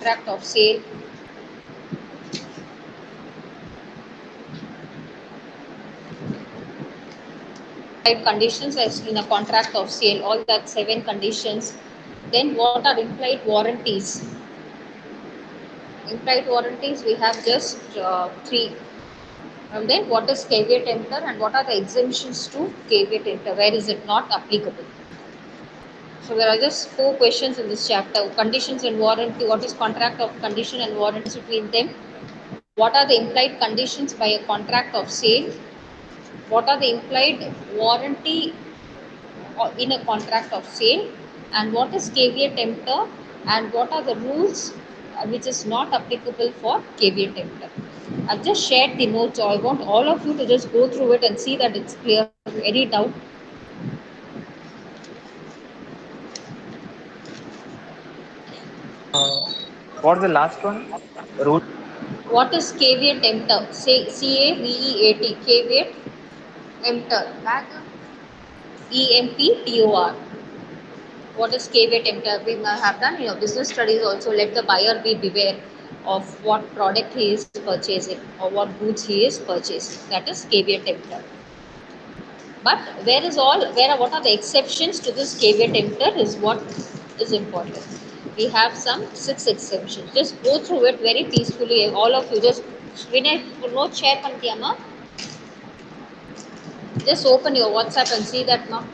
contract of sale. Five conditions as in a contract of sale, all that seven conditions. Then what are implied warranties? Implied warranties we have just three. And then what is caveat emptor and what are the exemptions to caveat emptor? Where is it not applicable? So there are just four questions in this chapter. Conditions and warranty. What is contract of condition and warranties between them? What are the implied conditions by a contract of sale? What are the implied warranty in a contract of sale? And what is caveat emptor? And what are the rules which is not applicable for caveat emptor? I've just shared the notes. So I want all of you to just go through it and see that it's clear. Any doubt? What's the last one? Rule. What is caveat emptor? Say CAVEAT. Caveat emptor. Back. EMPTOR. What is caveat emptor? We have done business studies also. Let the buyer be beware of what product he is purchasing or what goods he is purchasing. That is caveat emptor. But what are the exceptions to this caveat emptor is what is important. We have some 6 exceptions. Just go through it very peacefully. All of you just Vinay, note share pantiyama. Just open your WhatsApp and see that now.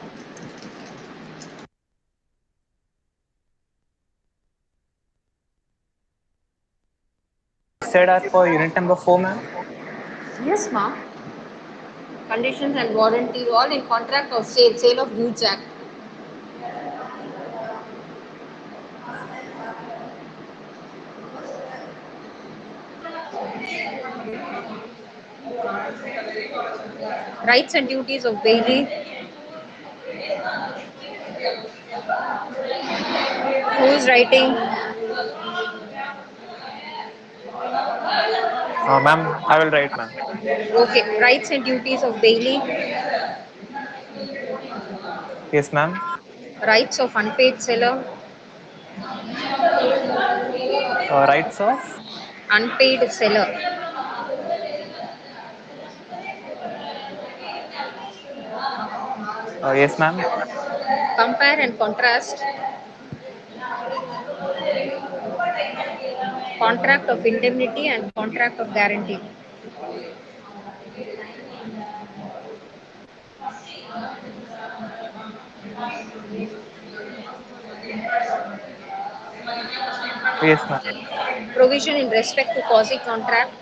Said as for unit number 4, ma'am. Yes, ma'am. Conditions and warranties all in contract of sale of goods act. Rights and duties of Bailey. Who is writing? Ma'am, I will write, ma'am. Okay, rights and duties of Bailey. Yes, ma'am. Rights of unpaid seller. Rights of. Unpaid seller. Yes, ma'am. Compare and contrast. Contract of indemnity and contract of guarantee. Yes, ma'am. Provision in respect to quasi contract.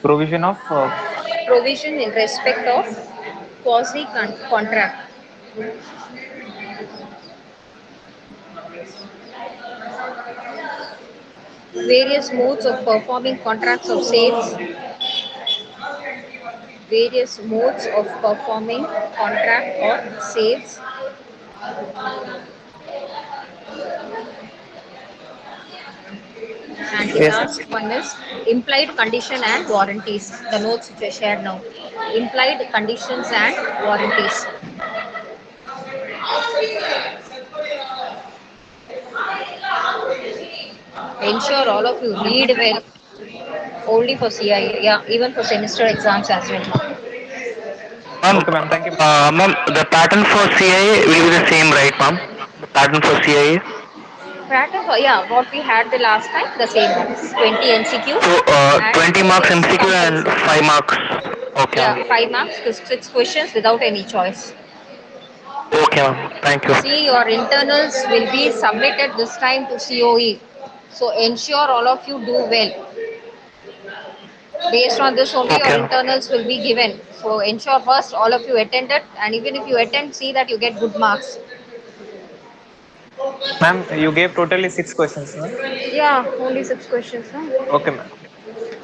Provision of. Provision in respect of quasi contract. Various modes of performing contracts of sales. Various modes of performing contract or sales. And the Yes, ma'am. last one is implied condition and warranties. The notes which I shared now. Implied conditions and warranties. Ensure all of you read well. Only for CIA, yeah, even for semester exams as well. Ma'am, Okay, ma'am. Thank you. ma'am, the pattern for CIA will be the same, right, ma'am? The pattern for CIA. Pattern for, yeah, what we had the last time, the same ones. 20 MCQs So, and 20 marks 6 MCQ and compulsory. 5 marks. Okay, Yeah, ma'am. 5 marks to 6 questions without any choice. Okay, ma'am. Thank you. See, your internals will be submitted this time to COE. So ensure all of you do well. Based on this only your Okay. internals will be given. So ensure first all of you attend it, and even if you attend, see that you get good marks. Ma'am, you gave totally 6 questions, ma'am. Yeah, only 6 questions. Huh? Okay, ma'am.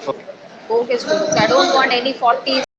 Okay. Okay, students. I don't want any 40s.